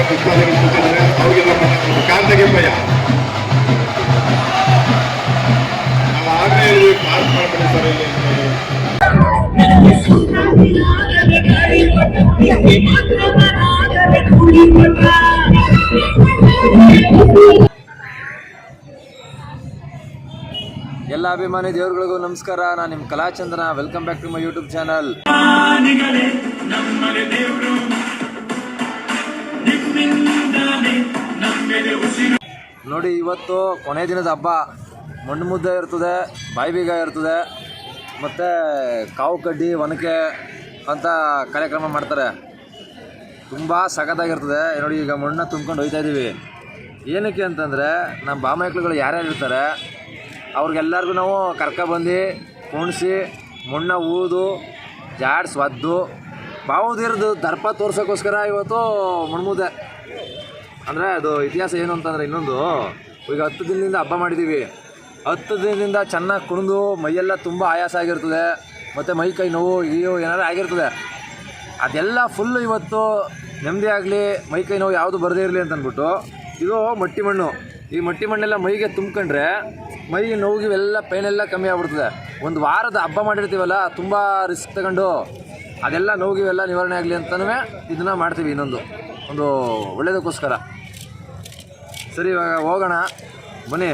ಪುಷ್ಪಾಂಜಲಿ ಸಲ್ಲಿಸಿದ್ದಾರೆ. ಅವರಿಗೆಲ್ಲ ಕಾಂತಗೆ ಭಯ ನಾವು ಆಗಲೇ ಪಾಸ್ ಮಾಡ್ಬಿಡಿ ಸರ್ ಇಲ್ಲಿ. ಎಲ್ಲ ಅಭಿಮಾನಿ ದೇವರುಗಳಿಗೂ ನಮಸ್ಕಾರ. ನಾನು ನಿಮ್ಮ Kalachandra. Welcome back to my YouTube channel. ನೋಡಿ, ಇವತ್ತು ಕೊನೆ ದಿನದ ಹಬ್ಬ. ಮಣ್ಣು ಮುದ್ದೆ ಇರ್ತದೆ, ಬಾಯಿ ಬೀಗ ಇರ್ತದೆ, ಮತ್ತು ಕಾವು ಕಡ್ಡಿ ಒನಕೆ ಅಂತ ಕಾರ್ಯಕ್ರಮ ಮಾಡ್ತಾರೆ. ತುಂಬ ಸಖತ್ತಾಗಿರ್ತದೆ. ನೋಡಿ, ಈಗ ಮಣ್ಣನ್ನ ತುಂಬ್ಕೊಂಡು ಹೋಗ್ತಾ ಇದ್ದೀವಿ. ಏನಕ್ಕೆ ಅಂತಂದರೆ ನಮ್ಮ ಬಾಮೈಕ್ಳುಗಳು ಯಾರ್ಯಾರು ಇರ್ತಾರೆ ಅವ್ರಿಗೆಲ್ಲರಿಗೂ ನಾವು ಕರ್ಕೊಬಂದು ಕುಣಿಸಿ ಮಣ್ಣ ಊದು ಜಾಡ್ಸಿ ಒದ್ದು ಬಾವುದಿರೋದು ದರ್ಪ ತೋರ್ಸೋಕ್ಕೋಸ್ಕರ ಇವತ್ತು ಮಣ್ಮುದ್ದೆ. ಅಂದರೆ ಅದು ಇತಿಹಾಸ ಏನು ಅಂತಂದರೆ, ಇನ್ನೊಂದು ಈಗ 10 ದಿನದಿಂದ ಹಬ್ಬ ಮಾಡಿದ್ದೀವಿ. 10 ದಿನದಿಂದ ಚೆನ್ನಾಗಿ ಕುಣಿದು ಮೈಯೆಲ್ಲ ತುಂಬ ಆಯಾಸ ಆಗಿರ್ತದೆ, ಮತ್ತು ಮೈ ಕೈ ನೋವು ಏನಾರು ಆಗಿರ್ತದೆ. ಅದೆಲ್ಲ ಫುಲ್ಲು ಇವತ್ತು ನೆಮ್ಮದಿ ಆಗಲಿ, ಮೈ ಕೈ ನೋವು ಯಾವುದು ಬರದೇ ಇರಲಿ ಅಂತ ಅಂದ್ಬಿಟ್ಟು ಇದು ಮಟ್ಟಿ ಮಣ್ಣು. ಈ ಮಟ್ಟಿ ಮಣ್ಣೆಲ್ಲ ಮೈಗೆ ತುಂಬ್ಕೊಂಡ್ರೆ ಮೈ ನೋವಿಗೆಲ್ಲ ಪೇನೆಲ್ಲ ಕಮ್ಮಿ ಆಗ್ಬಿಡ್ತದೆ. ಒಂದು ವಾರದ ಹಬ್ಬ ಮಾಡಿರ್ತೀವಲ್ಲ, ತುಂಬ ರಿಸ್ಕ್ ತಗೊಂಡು ಅದೆಲ್ಲ ನೋವಿಗೆಲ್ಲ ನಿವಾರಣೆ ಆಗಲಿ ಅಂತಲೂ ಇದನ್ನು ಮಾಡ್ತೀವಿ. ಒಂದು ಒಳ್ಳೆಯದಕ್ಕೋಸ್ಕರ. ಸರಿ, ಇವಾಗ ಹೋಗೋಣ ಬನ್ನಿ,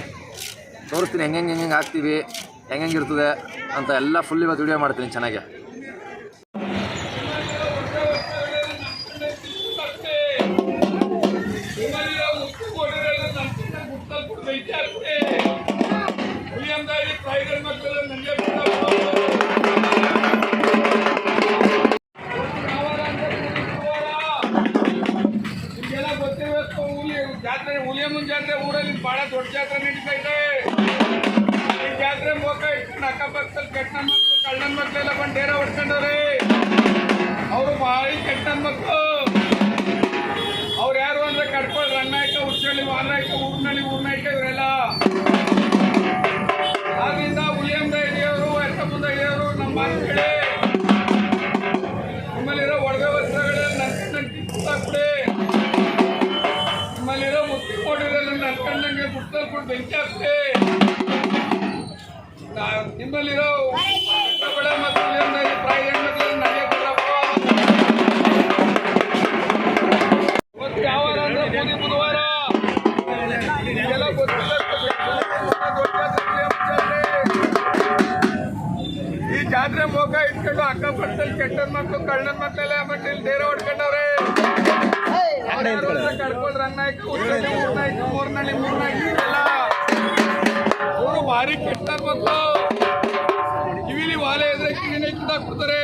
ತೋರಿಸ್ತೀನಿ ಹೆಂಗೆ ಹಾಕ್ತೀವಿ, ಹೆಂಗಿರ್ತದೆ ಅಂತ ಎಲ್ಲ ಫುಲ್ ಇವತ್ತು ವಿಡಿಯೋ ಮಾಡ್ತೀನಿ ಚೆನ್ನಾಗಿ. ಜಾತ್ರೆ ಹುಲಿಯಮ್ಮನ ಜಾತ್ರೆ ಊರಲ್ಲಿ ಬಹಳ ದೊಡ್ಡ ಜಾತ್ರೆ ನಡೀತಾ ಇದೆ. ಈ ಜಾತ್ರೆ ಮೋಕ ಇಟ್ಕೊಂಡು ಅಕ್ಕಪಕ್ಕದಲ್ಲಿ ಕೆಟ್ಟ ಮಕ್ಕಳು ಕಳ್ಳನ ಮಕ್ಕಳೆಲ್ಲ ಬಂದು ಡೇರ ಹೊಡ್ಕೊಂಡವ್ರೆ. ಅವರು ಭಾರಿ ಕೆಟ್ಟ ಮಕ್ಕಳು. ಅವ್ರು ಯಾರು ಅಂದ್ರೆ ಕಡ್ಕೊಳ್ಳಿ ರಂಗನಾಯಕ, ಹುಚ್ಚಳ್ಳಿ ವಾಲನಾಯಕ, ಊರ್ನಾಯಕ ಇವರೆಲ್ಲ. ಆದ್ರಿಂದ ಹುಲಿಯಮ್ಮ ಹಿಡಿಯೋರು, ಎತ್ತ ಮುಂದೆ ಹಿಡಿಯೋರು ನಮ್ಮ ಮಾತು ಕೇಳಿ. ನಿಮ್ಮಲ್ಲಿರೋ ಒಡವೆ ವಸ್ತ್ರಗಳೇ ನನ್ನ ಕಿತ್ತಾಕ್ಬಿಡಿ. ನಿಮ್ಮಲ್ಲಿರೋ ಮುತ್ತಿ ಕೊಡಿರಲ್ಲ ನನ್ಕಂಡಂಗೆ ಪುಸ್ತಕ ಕೊಟ್ಟು ಬೆಂಕಿ ಹಾಕ್ಬಿಡಿ. ನಿಮ್ಮಲ್ಲಿರೋ ಮಕ್ಕಳ ಮತ್ತು ಪ್ರಾಯ ಹೆಣ್ಮಕ್ಳು ನನಗೆ ಕೊಡಪ್ಪ. ಇವತ್ತು ಯಾವ ವಾರ ಅಂದ್ರೆ ಬೂದಿ ಬುಧವಾರ. ನಿಮಗೆಲ್ಲ ಗೊತ್ತಿಲ್ಲ, ಈ ಜಾತ್ರೆ ಮೋಕ ಇಟ್ಕೊಂಡು ಅಕ್ಕಪಕ್ಕದಲ್ಲಿ ಕೆಟ್ಟ ಮಕ್ಕಳು ಕಳ್ಳನ ಮಕ್ಕಳೆಲ್ಲ ಮಕ್ಕಳು ಡೇರ ಹೊಡ್ಕೊಂಡವ್ರೆ. ಕಡ್ಕೊಳ್ಳಿ ರಂಗನಾಯಕ, ಊರ್ನಾಯಕ, ಮೂರ್ನಾಯಕ ಇವೆಲ್ಲ ಅವರು ಭಾರಿ ಕೆಟ್ಟ ಮಕ್ಕಳು. ಕಿವಿಲಿ ವಾಲೆ ಇದ್ರೆ ಕಿವಿನೇ ಕಿತ್ತಾಕ್ಬಿಡ್ತಾರೆ,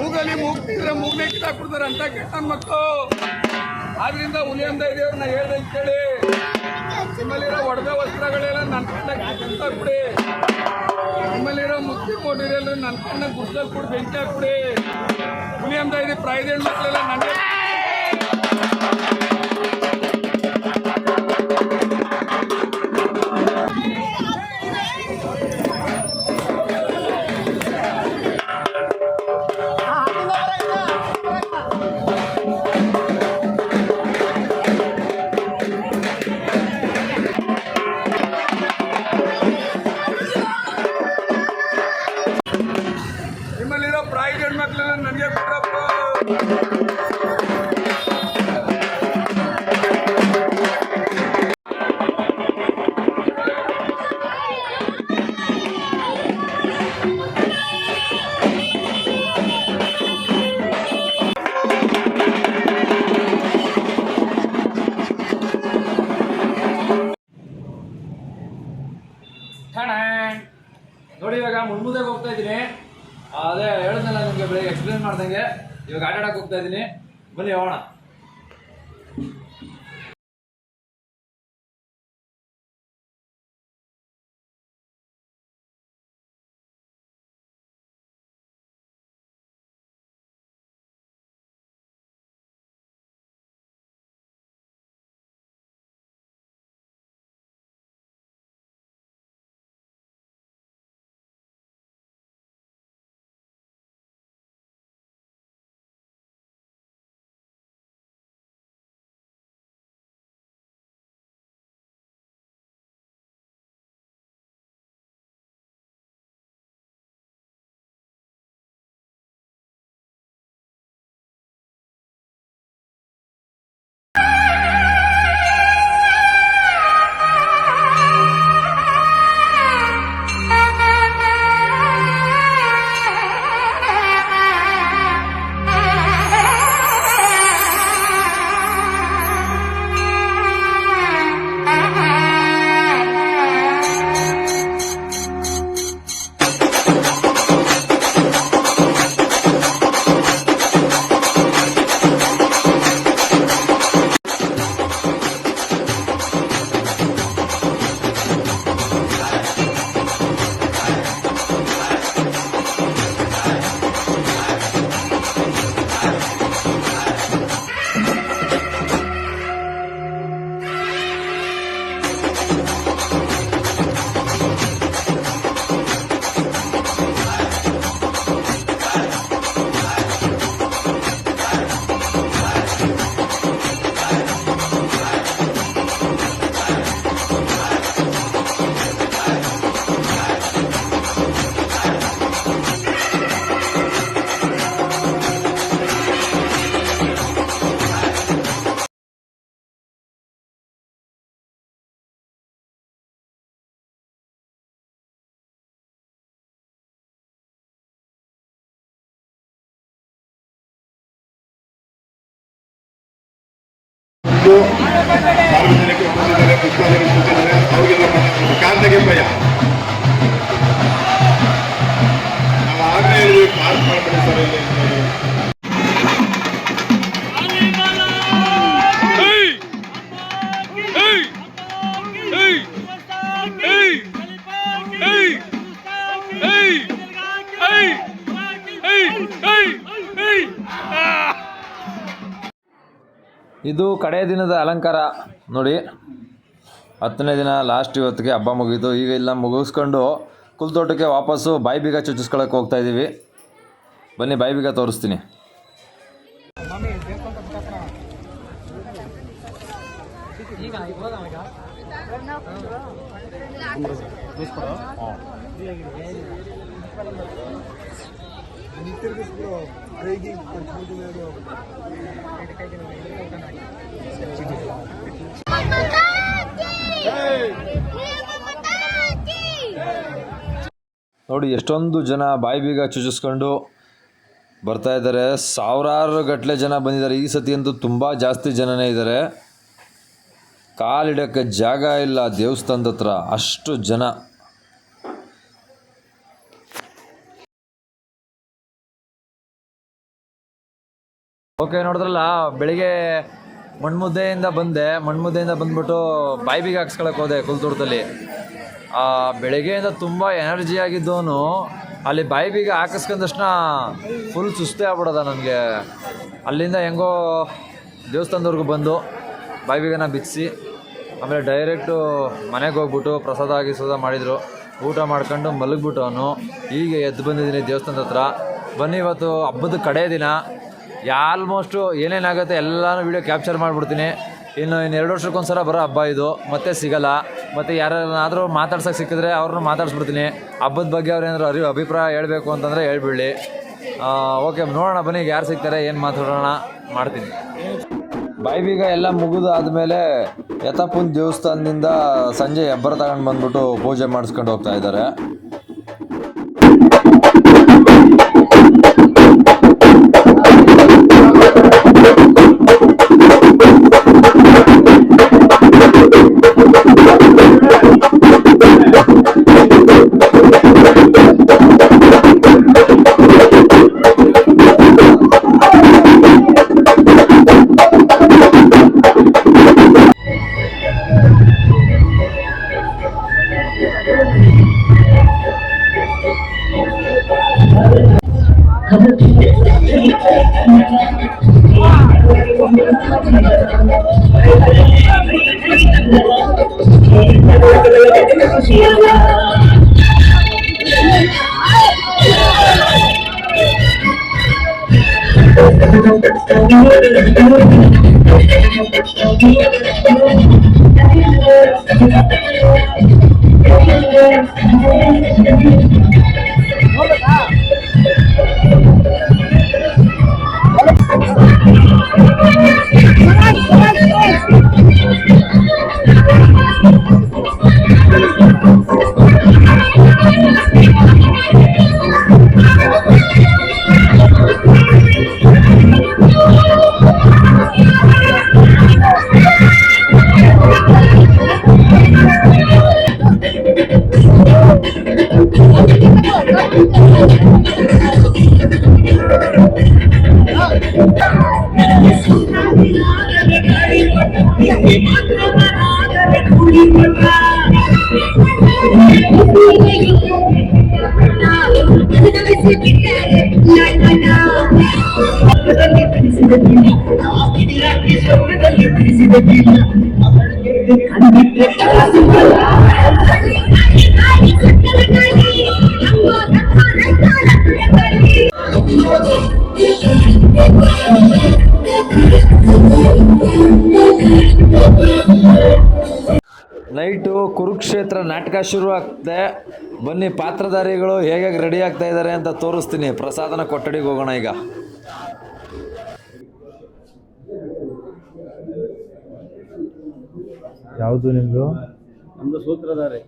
ಮೂಗಲ್ಲಿ ಮೂಗ್ತಿದ್ರೆ ಮೂಗ್ನೇ ಕಿತ್ತಾಕ್ಬಿಡ್ತಾರೆ ಅಂತ ಕೆಟ್ಟ ಮಕ್ಕಳು. ಆದ್ರಿಂದ ಹುಲಿಯಂದ ಹಿಡಿಯೋರ್ನ ಹೇಳ್ದಂಗೆ ಕೇಳಿ. ನಿಮ್ಮಲ್ಲಿರೋ ಒಡವೆ ವಸ್ತ್ರಗಳೆಲ್ಲ ನನ್ನ ಕಣ್ಣಾಗ ಕಿತ್ತಾಕ್ಬಿಡಿ. ನಿಮ್ಮಲ್ಲಿರೋ ಮುತ್ತಿ ಕೊಟ್ಟಿರಲ್ಲ ನನ್ನ ಕಣ್ಣಾಗ ಗುಡ್ಸಲ್ಲಿ ಕೊಟ್ಟು ಬೆಂಕಿ ಹಾಕ್ಬಿಡಿ. ಹುಲಿಯಂದ ಇದೆ ಪ್ರಾಯದ ಹೆಣ್ಮಕ್ಳೆಲ್ಲ ನನಗೆ ನಿಮ್ಮಲ್ಲಿರೋ ಪ್ರಾಯ ಹೆಣ್ಮಕ್ಳೆಲ್ಲ ನನಗೆ ಕೊಡ್ರಪ್ಪ. ನೋಡಿ, ಇವಾಗ ಮುನ್ಮುದೆಗೆ ಹೋಗ್ತಾ ಇದ್ದೀನಿ. ಅದೇ ಹೇಳಿದ್ನಲ್ಲ ನಿಮಗೆ ಬೆಳಿಗ್ಗೆ ಎಕ್ಸ್ಪ್ಲೇನ್ ಮಾಡ್ದಂಗೆ. ಇವಾಗ ಆಟ ಆಡಕ್ಕೆ ಹೋಗ್ತಾ ಇದ್ದೀನಿ. ಬನ್ನಿ ಹೋಗೋಣ. ಬಂದು ಸಾರ್ವಜನಿಕರು ಬಂದಿದ್ದಾರೆ, ಪುಷ್ಪಾಂಜಲಿ ಕೊಟ್ಟಿದ್ದಾರೆ. ಅವರಿಗೆಲ್ಲ ಮಾತಾಡ್ತಾರೆ. ಕಾರಣಕ್ಕೆ ಭಯ ನಾವು ಆಗಲೇ ಹೇಳಿದ್ವಿ, ಪಾರ್ಕ್ ಮಾಡ್ಬೇಡಿ ಸರ್ ಇಲ್ಲಿ ಅಂತ ಹೇಳಿ. ಇದು ಕಡೆಯ ದಿನದ ಅಲಂಕಾರ ನೋಡಿ. 10ನೇ ದಿನ ಲಾಸ್ಟ್ ಇವತ್ತಿಗೆ ಹಬ್ಬ ಮುಗೀತು. ಈಗ ಇಲ್ಲ ಮುಗಿಸ್ಕೊಂಡು ಕುಲ್ತೋಟಕ್ಕೆ ವಾಪಸ್ಸು ಬಾಯಿ ಬೀಗ ಚುಚ್ಚಿಸ್ಕೊಳಕ್ಕೆ ಹೋಗ್ತಾ ಇದ್ದೀವಿ. ಬನ್ನಿ ಬಾಯಿ ಬೀಗ ತೋರಿಸ್ತೀನಿ. ನೋಡಿ ಎಷ್ಟೊಂದು ಜನ ಬಾಯಿ ಬೀಗ ಚುಚ್ಚಿಸ್ಕೊಂಡು ಬರ್ತಾ ಇದ್ದಾರೆ. ಸಾವಿರಾರು ಗಟ್ಟಲೆ ಜನ ಬಂದಿದ್ದಾರೆ. ಈ ಸತಿ ಅಂತೂ ತುಂಬ ಜಾಸ್ತಿ ಜನನೇ ಇದ್ದಾರೆ. ಕಾಲಿಡೋಕ್ಕೆ ಜಾಗ ಇಲ್ಲ ದೇವಸ್ಥಾನದ ಹತ್ರ, ಅಷ್ಟು ಜನ. ಓಕೆ, ನೋಡಿದ್ರಲ್ಲ, ಬೆಳಿಗ್ಗೆ ಮಣ್ಮುದ್ದೆಯಿಂದ ಬಂದ್ಬಿಟ್ಟು ಬಾಯಿ ಬೀಗ ಹಾಕ್ಸ್ಕೊಳಕ್ಕೆ ಹೋದೆ ಕುಲ್ತೋಟದಲ್ಲಿ. ಬೆಳಗ್ಗೆಯಿಂದ ತುಂಬ ಎನರ್ಜಿ ಆಗಿದ್ದವನು ಅಲ್ಲಿ ಬಾಯಿ ಬೀಗ ಹಾಕಿಸ್ಕೊಂಡ ತಕ್ಷಣ ಫುಲ್ ಸುಸ್ತೇ ಆಗ್ಬಿಡೋದ ನನಗೆ. ಅಲ್ಲಿಂದ ಹೆಂಗೋ ದೇವಸ್ಥಾನದವರೆಗೂ ಬಂದು ಬಾಯಿ ಬೀಗನ ಬಿಚ್ಚಿಸಿ ಆಮೇಲೆ ಡೈರೆಕ್ಟು ಮನೆಗೆ ಹೋಗ್ಬಿಟ್ಟು ಪ್ರಸಾದ ಗಿಸಾದ ಮಾಡಿದರು. ಊಟ ಮಾಡ್ಕೊಂಡು ಮಲಗಿಬಿಟ್ಟು ಅವನು ಹೀಗೆ ಎದ್ದು ಬಂದಿದ್ದೀನಿ ದೇವಸ್ಥಾನದ ಹತ್ರ. ಬನ್ನಿ, ಇವತ್ತು ಹಬ್ಬದ ಕಡೆ ದಿನ. ಆಲ್ಮೋಸ್ಟು ಏನೇನಾಗುತ್ತೆ ಎಲ್ಲನೂ ವೀಡಿಯೋ ಕ್ಯಾಪ್ಚರ್ ಮಾಡಿಬಿಡ್ತೀನಿ. ಇನ್ನು 2 ವರ್ಷಕ್ಕೊಂದ್ಸಲ ಬರೋ ಹಬ್ಬ ಇದು, ಮತ್ತೆ ಸಿಗಲ್ಲ. ಮತ್ತು ಯಾರಾದ್ರೂ ಮಾತಾಡ್ಸೋಕೆ ಸಿಕ್ಕಿದ್ರೆ ಅವ್ರನ್ನೂ ಮಾತಾಡ್ಸ್ಬಿಡ್ತೀನಿ. ಹಬ್ಬದ ಬಗ್ಗೆ ಅವ್ರು ಏನಾದ್ರು ಅಭಿಪ್ರಾಯ ಹೇಳಬೇಕು ಅಂತಂದರೆ ಹೇಳ್ಬಿಡಲಿ. ಓಕೆ, ನೋಡೋಣ ಬನ್ನಿ ಯಾರು ಸಿಗ್ತಾರೆ, ಏನು ಮಾತಾಡೋಣ ಮಾಡ್ತೀನಿ. ಬಾಯಿ ಬೀಗ ಎಲ್ಲ ಮುಗಿದಾದ್ಮೇಲೆ ಯಥಾಪುನ್ ದೇವಸ್ಥಾನದಿಂದ ಸಂಜೆ ಹೆಬ್ಬರ ತಗೊಂಡು ಬಂದ್ಬಿಟ್ಟು ಪೂಜೆ ಮಾಡಿಸ್ಕೊಂಡು ಹೋಗ್ತಾ ಇದ್ದಾರೆ. ನೈಟು ಕುರುಕ್ಷೇತ್ರ ನಾಟಕ ಶುರು ಆಗ್ತದೆ. ಬನ್ನಿ ಪಾತ್ರಧಾರಿಗಳು ಹೇಗೆ ರೆಡಿ ಆಗ್ತಾ ಇದ್ದಾರೆ ಅಂತ ತೋರಿಸ್ತೀನಿ. ಪ್ರಸಾದನ ಕೊಠಡಿಗೆ ಹೋಗೋಣ ಈಗ. ಯಾವುದು ನಿಮ್ಮದು? ನಮ್ಮದು ಸೂತ್ರಧಾರೆ.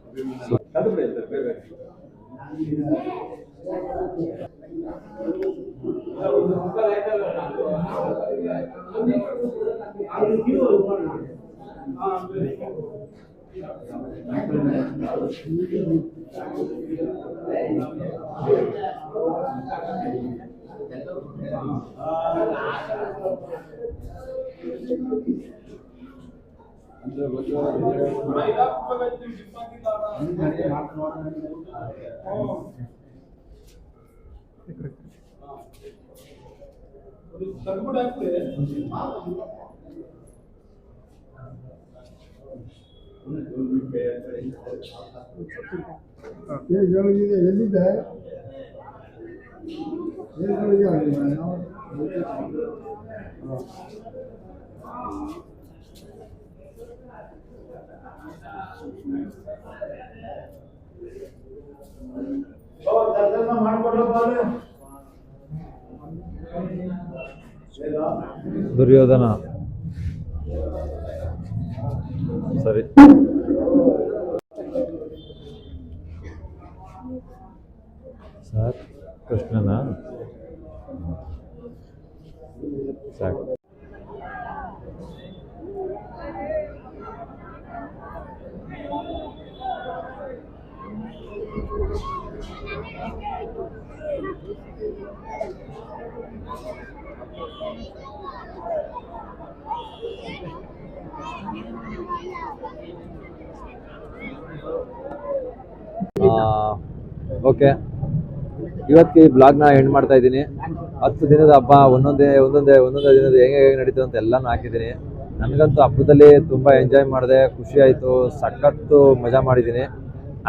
ಎಲ್ಲಿದೆ ದುರ್ಯೋಧನ ಸರಿ ಸರ್ ಕೃಷ್ಣನ ಸಾಕು ಓಕೆ, ಇವತ್ತಿಗೆ ಈ ಬ್ಲಾಗ್ನ ಎಂಡ್ ಮಾಡ್ತಾ ಇದ್ದೀನಿ. 10 ದಿನದ ಹಬ್ಬ ಒಂದೊಂದೇ ದಿನದ ಹೇಗೆ ನಡೀತು ಅಂತ ಎಲ್ಲಾನು ಹಾಕಿದ್ದೀನಿ. ನನಗಂತೂ ಹಬ್ಬದಲ್ಲಿ ತುಂಬ ಎಂಜಾಯ್ ಮಾಡಿದೆ, ಖುಷಿ ಆಯಿತು, ಸಖತ್ತು ಮಜಾ ಮಾಡಿದ್ದೀನಿ.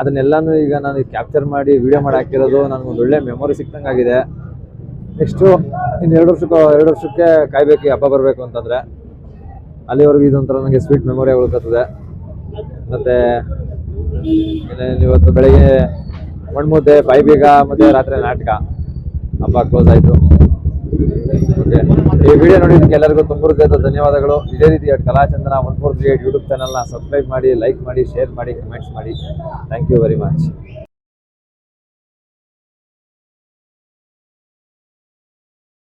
ಅದನ್ನೆಲ್ಲನೂ ಈಗ ನಾನು ಕ್ಯಾಪ್ಚರ್ ಮಾಡಿ ವಿಡಿಯೋ ಮಾಡಿ ಹಾಕಿರೋದು ನನಗೊಂದು ಒಳ್ಳೆ ಮೆಮೊರಿ ಸಿಕ್ತಂಗೆ ಆಗಿದೆ. ನೆಕ್ಸ್ಟು ಇನ್ನು 2 ವರ್ಷಕ್ಕೆ ಕಾಯಬೇಕು ಹಬ್ಬ ಬರಬೇಕು ಅಂತಂದರೆ. ಅಲ್ಲಿವರೆಗೂ ಇದೊಂಥರ ನನಗೆ ಸ್ವೀಟ್ ಮೆಮೊರಿ ಉಳ್ಕೊತದೆ. ಮತ್ತು ಇವತ್ತು ಬೆಳಗ್ಗೆ ಮಣ್ಮುದ್ದೆ, ಬಾಯಿಬೀಗ ಮತ್ತು ರಾತ್ರಿ ನಾಟಕ ಹಬ್ಬ ಕ್ಲೋಸ್ ಆಯಿತು. ಓಕೆ, ಈ ವಿಡಿಯೋ ನೋಡಿದ್ದಕ್ಕೆ ಎಲ್ಲರಿಗೂ ತುಂಬ ಹೃದಯದ ಧನ್ಯವಾದಗಳು. ಇದೇ ರೀತಿ ಕಲಾಚಂದನ 1438 ಯೂಟ್ಯೂಬ್ ಚಾನಲ್ನ ಸಬ್ಸ್ಕ್ರೈಬ್ ಮಾಡಿ, ಲೈಕ್ ಮಾಡಿ, ಶೇರ್ ಮಾಡಿ, ಕಮೆಂಟ್ಸ್ ಮಾಡಿ. Thank you very much.